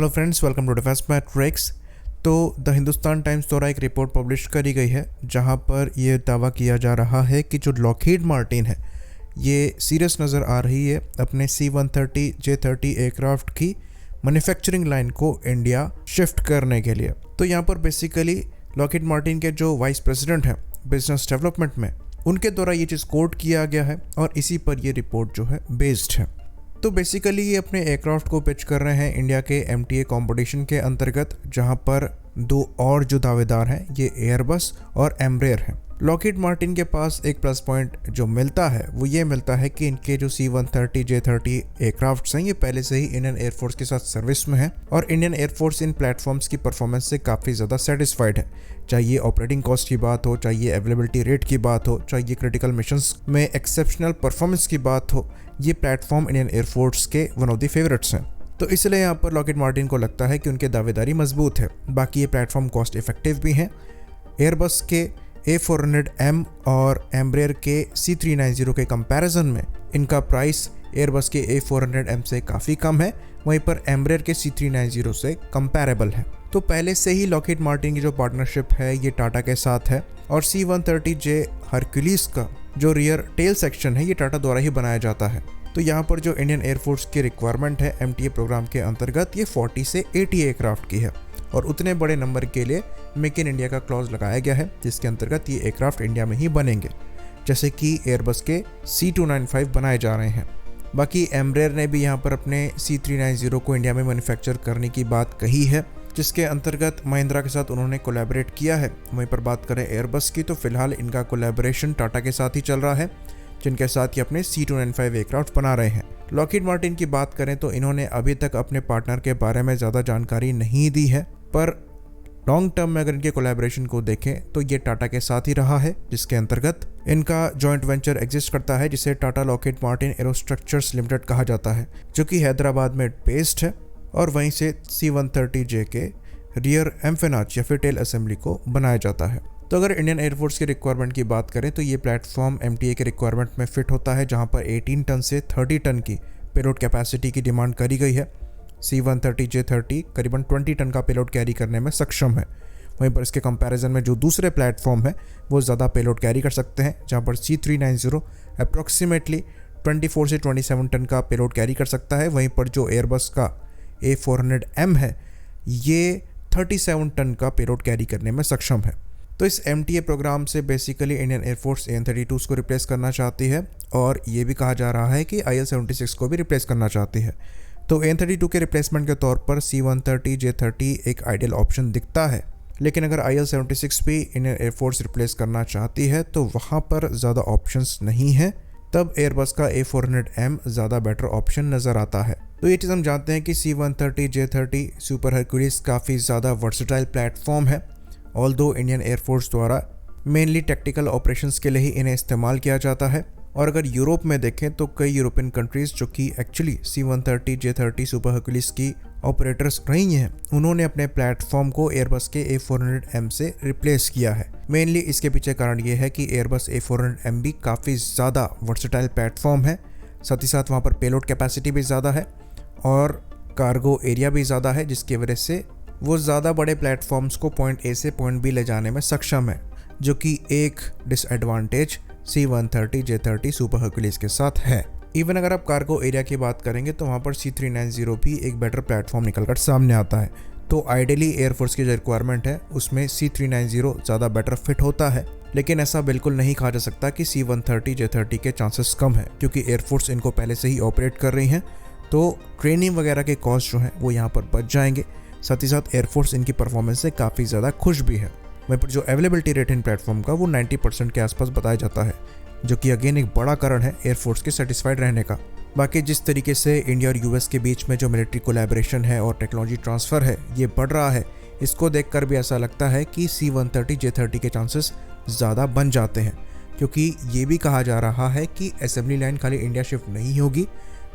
Hello friends, welcome to defence matrix. तो the Hindustan times द्वारा एक रिपोर्ट पब्लिश करी गई है जहां पर ये दावा किया जा रहा है कि जो लॉकहीड मार्टिन है ये सीरियस नज़र आ रही है अपने C-130J-30 एयरक्राफ्ट की मैन्युफैक्चरिंग लाइन को इंडिया शिफ्ट करने के लिए। तो यहाँ पर बेसिकली लॉकहीड मार्टिन के जो वाइस प्रेसिडेंट हैं बिजनेस डेवलपमेंट में, उनके द्वारा ये चीज़ कोट किया गया है और इसी पर ये रिपोर्ट जो है बेस्ड है। तो बेसिकली ये अपने एयरक्राफ्ट को पिच कर रहे हैं इंडिया के MTA कंपटीशन के अंतर्गत, जहां पर दो और जो दावेदार हैं ये एयरबस और एम्ब्रेयर हैं। लॉकहीड मार्टिन के पास एक प्लस पॉइंट जो मिलता है वो ये मिलता है कि इनके जो C-130J-30 एयरक्राफ्ट्स हैं ये पहले से ही इंडियन एयरफोर्स के साथ सर्विस में है और इंडियन एयरफोर्स इन प्लेटफॉर्म्स की परफॉर्मेंस से काफ़ी ज़्यादा सेटिस्फाइड है। चाहे ये ऑपरेटिंग कॉस्ट की बात हो, चाहे ये अवेलेबिलिटी रेट की बात हो, चाहे ये क्रिटिकल मिशंस में एक्सेप्शनल परफॉर्मेंस की बात हो, ये प्लेटफॉर्म इंडियन एयरफोर्स के वन ऑफ द फेवरेट्स हैं। तो इसलिए यहाँ पर लॉकहीड मार्टिन को लगता है कि उनके दावेदारी मजबूत है। बाकी ये प्लेटफॉर्म कॉस्ट इफेक्टिव भी हैं। एयरबस के A400M और एम्ब्रेयर के C390 के कंपैरिजन में इनका प्राइस एयरबस के A400M से काफ़ी कम है, वहीं पर एम्ब्रेयर के C390 से कंपैरेबल है। तो पहले से ही लॉकहीड मार्टिन की जो पार्टनरशिप है ये टाटा के साथ है और C-130J हरक्यूलिस का जो रियर टेल सेक्शन है ये टाटा द्वारा ही बनाया जाता है। तो यहाँ पर जो इंडियन एयरफोर्स की रिक्वायरमेंट है MTA प्रोग्राम के अंतर्गत ये 40 से 80 एयरक्राफ्ट की है और उतने बड़े नंबर के लिए मेक इन इंडिया का क्लॉज लगाया गया है, जिसके अंतर्गत ये एयरक्राफ्ट इंडिया में ही बनेंगे, जैसे कि एयरबस के C295 बनाए जा रहे हैं। बाकी एम्ब्रेयर ने भी यहाँ पर अपने C390 को इंडिया में मैन्युफैक्चर करने की बात कही है, जिसके अंतर्गत महिंद्रा के साथ उन्होंने कोलैबोरेट किया है। वहीं पर बात करें एयरबस की तो फिलहाल इनका कोलैबोरेशन टाटा के साथ ही चल रहा है, जिनके साथ ये अपने C295 एयरक्राफ्ट बना रहे हैं। लॉकहीड मार्टिन की बात करें तो इन्होंने अभी तक अपने पार्टनर के बारे में ज़्यादा जानकारी नहीं दी है, पर लॉन्ग टर्म में अगर इनके कोलैबोरेशन को देखें तो ये टाटा के साथ ही रहा है, जिसके अंतर्गत इनका जॉइंट वेंचर एग्जिस्ट करता है जिसे टाटा लॉकहीड मार्टिन एरोस्ट्रक्चर्स लिमिटेड कहा जाता है, जो कि हैदराबाद में बेस्ड है और वहीं से C-130J के रियर एम्फेनाच या फिर टेल असेंबली को बनाया जाता है। तो अगर इंडियन एयरफोर्स की रिक्वायरमेंट की बात करें तो ये प्लेटफॉर्म MTA के रिक्वायरमेंट में फिट होता है, जहां पर 18 टन से 30 टन की पेलोड कैपेसिटी की डिमांड करी गई है। C-130J-30 करीबन 20 टन का पेलोड कैरी करने में सक्षम है। वहीं पर इसके कंपैरिजन में जो दूसरे प्लेटफॉर्म है वो ज़्यादा पेलोड कैरी कर सकते हैं, जहां पर C390 अप्रॉक्सीमेटली 24 से 27 टन का पेलोड कैरी कर सकता है। वहीं पर जो एयरबस का A400M है ये 37 टन का पेलोड कैरी करने में सक्षम है। तो इस MTA प्रोग्राम से बेसिकली इंडियन एयरफोर्स AN-32 को रिप्लेस करना चाहती है और ये भी कहा जा रहा है कि IL-76 को भी रिप्लेस करना चाहती है। तो AN-32 के रिप्लेसमेंट के तौर पर C-130J-30 एक आइडियल ऑप्शन दिखता है, लेकिन अगर IL-76 भी इंडियन एयरफोर्स रिप्लेस करना चाहती है तो वहाँ पर ज़्यादा ऑप्शंस नहीं है, तब एयरबस का A400M ज़्यादा बेटर ऑप्शन नज़र आता है। तो ये चीज़ हम जानते हैं कि C-130J-30 सुपर हरक्यूलिस काफ़ी ज़्यादा वर्सेटाइल प्लेटफॉर्म है, ऑल्दो इंडियन एयरफोर्स द्वारा मेनली टैक्टिकल ऑपरेशंस के लिए ही इन्हें इस्तेमाल किया जाता है। और अगर यूरोप में देखें तो कई यूरोपियन कंट्रीज़ जो कि एक्चुअली C-130J-30 सुपर हरक्यूलिस की ऑपरेटर्स रही हैं, उन्होंने अपने प्लेटफॉर्म को एयरबस के A400M से रिप्लेस किया है। मेनली इसके पीछे कारण ये है कि एयरबस A400M भी काफ़ी ज़्यादा वर्सेटाइल प्लेटफॉर्म है, साथ ही साथ वहाँ पर पेलोड कैपेसिटी भी ज़्यादा है और कार्गो एरिया भी ज़्यादा है, जिसकी वजह से वो ज़्यादा बड़े प्लेटफॉर्म्स को पॉइंट A से पॉइंट B ले जाने में सक्षम है, जो कि एक डिसएडवांटेज C-130J-30 सुपर हरक्यूलिस के साथ है। इवन अगर आप कार्गो एरिया की बात करेंगे तो वहाँ पर C390 भी एक बेटर प्लेटफॉर्म निकलकर सामने आता है। तो आइडियली एयरफोर्स की जो रिक्वायरमेंट है उसमें C390 ज़्यादा बेटर फिट होता है, लेकिन ऐसा बिल्कुल नहीं कहा जा सकता कि C-130J-30 के चांसेस कम है, क्योंकि एयरफोर्स इनको पहले से ही ऑपरेट कर रही हैं, तो ट्रेनिंग वगैरह के कॉस्ट जो हैं वो यहाँ पर बच जाएंगे। साथ ही साथ एयरफोर्स इनकी परफॉर्मेंस से काफ़ी ज़्यादा खुश भी है। वहीं पर जो अवेलेबिलिटी रेट इन प्लेटफॉर्म का वो 90% के आसपास बताया जाता है, जो कि अगेन एक बड़ा कारण है एयरफोर्स के सेटिस्फाइड रहने का। बाकी जिस तरीके से इंडिया और US के बीच में जो मिलिट्री कोलैबोरेशन है और टेक्नोलॉजी ट्रांसफ़र है ये बढ़ रहा है, इसको देखकर भी ऐसा लगता है कि C-130J-30 के चांसेस ज़्यादा बन जाते हैं, क्योंकि ये भी कहा जा रहा है कि असेंबली लाइन खाली इंडिया शिफ्ट नहीं होगी,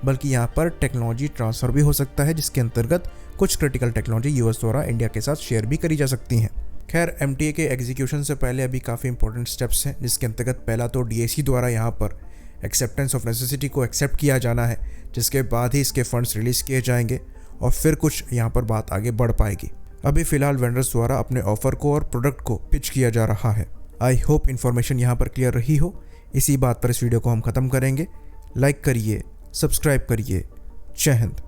बल्कि यहाँ पर टेक्नोलॉजी ट्रांसफ़र भी हो सकता है, जिसके अंतर्गत कुछ क्रिटिकल टेक्नोलॉजी US द्वारा इंडिया के साथ शेयर भी करी जा सकती हैं। खैर MTA के एग्जीक्यूशन से पहले अभी काफ़ी इंपॉर्टेंट स्टेप्स हैं, जिसके अंतर्गत पहला तो DAC द्वारा यहाँ पर एक्सेप्टेंस ऑफ नेसेसिटी को एक्सेप्ट किया जाना है, जिसके बाद ही इसके फंड्स रिलीज़ किए जाएंगे और फिर कुछ यहाँ पर बात आगे बढ़ पाएगी। अभी फ़िलहाल वेंडर्स द्वारा अपने ऑफ़र को और प्रोडक्ट को पिच किया जा रहा है। आई होप इन्फॉर्मेशन यहाँ पर क्लियर रही हो। इसी बात पर इस वीडियो को हम ख़त्म करेंगे। लाइक करिए, सब्सक्राइब करिए। जय हिंद।